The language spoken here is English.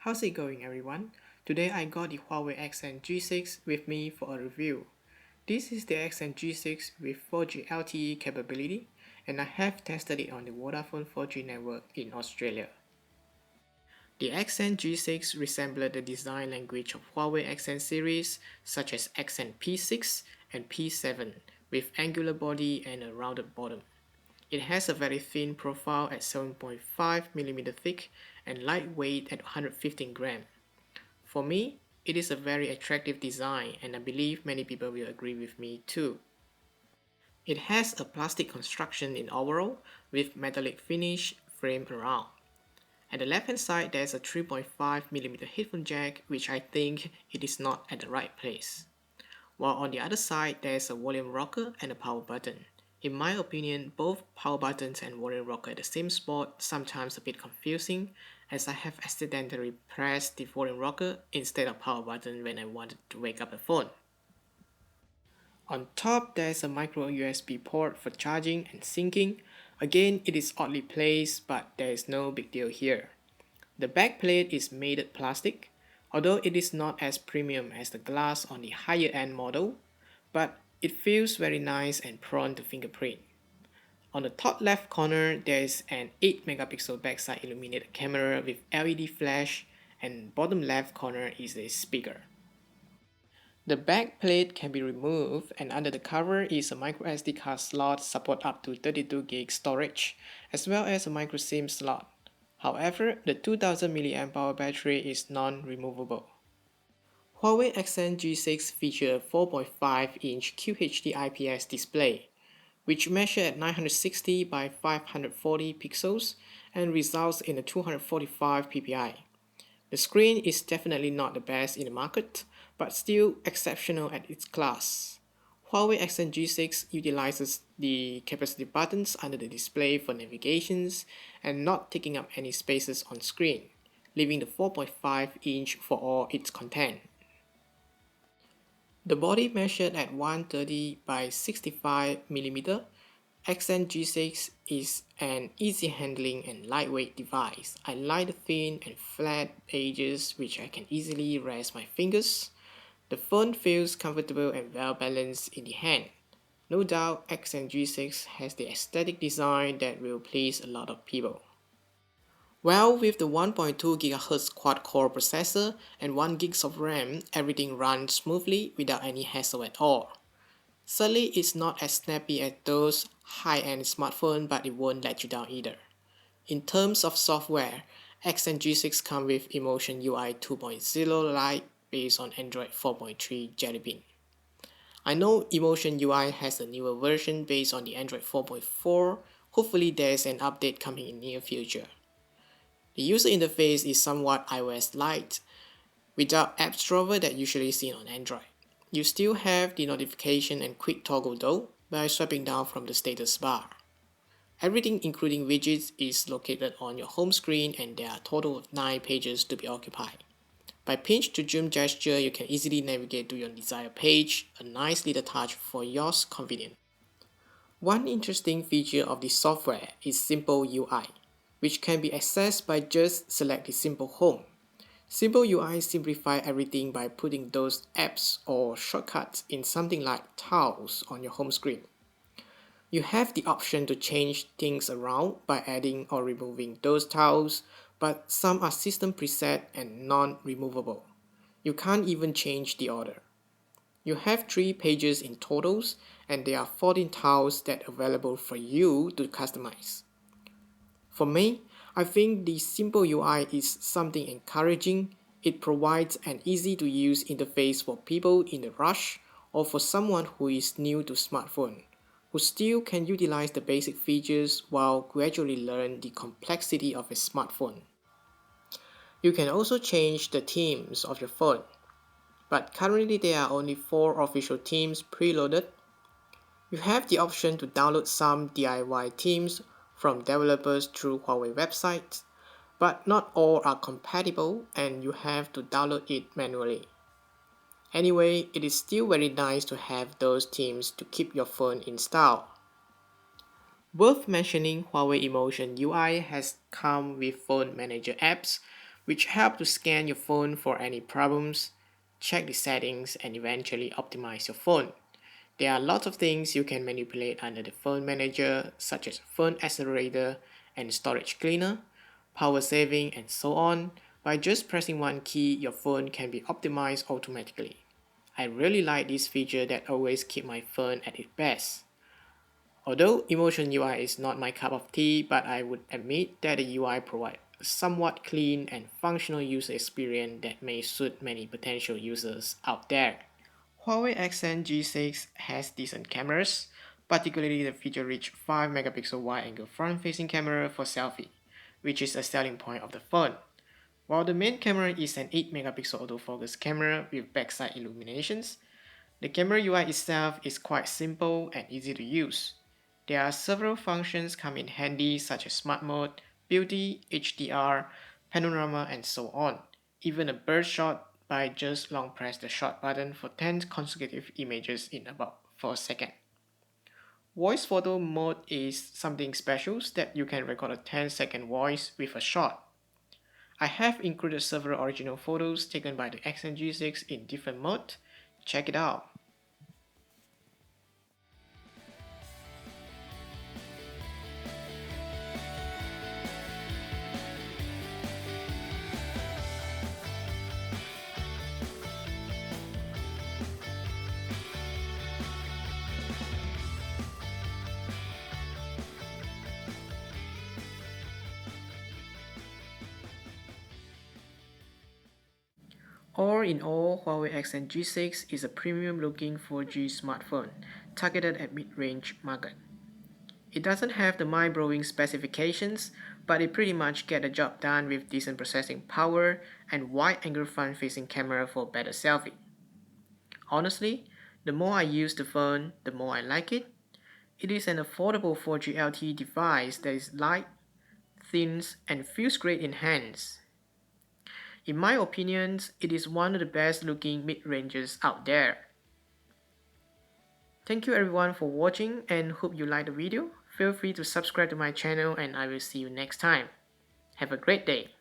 How's it going, everyone? Today I got the Huawei Ascend G6 with me for a review. This is the Ascend G6 with 4G LTE capability, and I have tested it on the Vodafone 4G network in Australia. The Ascend G6 resembled the design language of Huawei Ascend series such as Ascend P6 and P7 with angular body and a rounded bottom. It has a very thin profile at 7.5mm thick and lightweight at 115 grams. For me, it is a very attractive design and I believe many people will agree with me too. It has a plastic construction in overall with metallic finish framed around. At the left hand side there's a 3.5mm headphone jack which I think it is not at the right place. While on the other side there's a volume rocker and a power button. In my opinion, both power buttons and volume rocker at the same spot sometimes a bit confusing as I have accidentally pressed the volume rocker instead of power button when I wanted to wake up the phone. On top there's a micro USB port for charging and syncing. Again, it is oddly placed but there is no big deal here. The back plate is mated plastic, although it is not as premium as the glass on the higher end model, but it feels very nice and prone to fingerprint. On the top left corner, there is an 8 megapixel backside illuminated camera with LED flash, and bottom left corner is a speaker. The back plate can be removed, and under the cover is a microSD card slot support up to 32GB storage, as well as a micro SIM slot. However, the 2000 mAh battery is non-removable. Huawei Ascend G6 features a 4.5-inch QHD IPS display, which measures at 960 by 540 pixels and results in a 245 ppi. The screen is definitely not the best in the market, but still exceptional at its class. Huawei Ascend G6 utilizes the capacitive buttons under the display for navigations and not taking up any spaces on screen, leaving the 4.5-inch for all its content. The body measured at 130 by 65mm, Ascend G6 is an easy handling and lightweight device. I like the thin and flat edges which I can easily rest my fingers. The phone feels comfortable and well balanced in the hand. No doubt Ascend G6 has the aesthetic design that will please a lot of people. Well, with the 1.2 GHz quad-core processor and 1 GB of RAM, everything runs smoothly without any hassle at all. Certainly, it's not as snappy as those high-end smartphones, but it won't let you down either. In terms of software, Ascend G6 comes with Emotion UI 2.0 Lite based on Android 4.3 Jelly Bean. I know Emotion UI has a newer version based on the Android 4.4. Hopefully, there's an update coming in near future. The user interface is somewhat iOS Lite, without apps drawer that usually seen on Android. You still have the notification and quick toggle though by swiping down from the status bar. Everything including widgets is located on your home screen and there are a total of 9 pages to be occupied. By pinch to zoom gesture, you can easily navigate to your desired page, a nice little touch for your convenience. One interesting feature of the software is Simple UI, which can be accessed by just selecting Simple Home. Simple UI simplifies everything by putting those apps or shortcuts in something like tiles on your home screen. You have the option to change things around by adding or removing those tiles, but some are system preset and non-removable. You can't even change the order. You have 3 pages in totals and there are 14 tiles that are available for you to customize. For me, I think the Simple UI is something encouraging. It provides an easy to use interface for people in a rush or for someone who is new to smartphone, who still can utilize the basic features while gradually learn the complexity of a smartphone. You can also change the themes of your phone, but currently there are only 4 official themes preloaded. You have the option to download some DIY themes from developers through Huawei websites, but not all are compatible and you have to download it manually. Anyway, it is still very nice to have those themes to keep your phone in style. Worth mentioning, Huawei Emotion UI has come with phone manager apps, which help to scan your phone for any problems, check the settings, and eventually optimize your phone. There are lots of things you can manipulate under the phone manager, such as phone accelerator and storage cleaner, power saving, and so on. By just pressing one key, your phone can be optimized automatically. I really like this feature that always keeps my phone at its best. Although Emotion UI is not my cup of tea, but I would admit that the UI provides a somewhat clean and functional user experience that may suit many potential users out there. Huawei Ascend G6 has decent cameras, particularly the feature-rich 5 megapixel wide-angle front-facing camera for selfie, which is a selling point of the phone. While the main camera is an 8 megapixel autofocus camera with backside illuminations, the camera UI itself is quite simple and easy to use. There are several functions come in handy such as Smart Mode, Beauty, HDR, Panorama, and so on. Even a bird shot by just long press the shot button for 10 consecutive images in about 4 seconds. Voice photo mode is something special that you can record a 10-second voice with a shot. I have included several original photos taken by the Ascend G6 in different modes. Check it out. All in all, Huawei Ascend G6 is a premium-looking 4G smartphone targeted at mid-range market. It doesn't have the mind-blowing specifications, but it pretty much gets the job done with decent processing power and wide-angle front-facing camera for better selfie. Honestly, the more I use the phone, the more I like it. It is an affordable 4G LTE device that is light, thin, and feels great in hands. In my opinion, it is one of the best looking mid-ranges out there. Thank you everyone for watching and hope you liked the video. Feel free to subscribe to my channel and I will see you next time. Have a great day.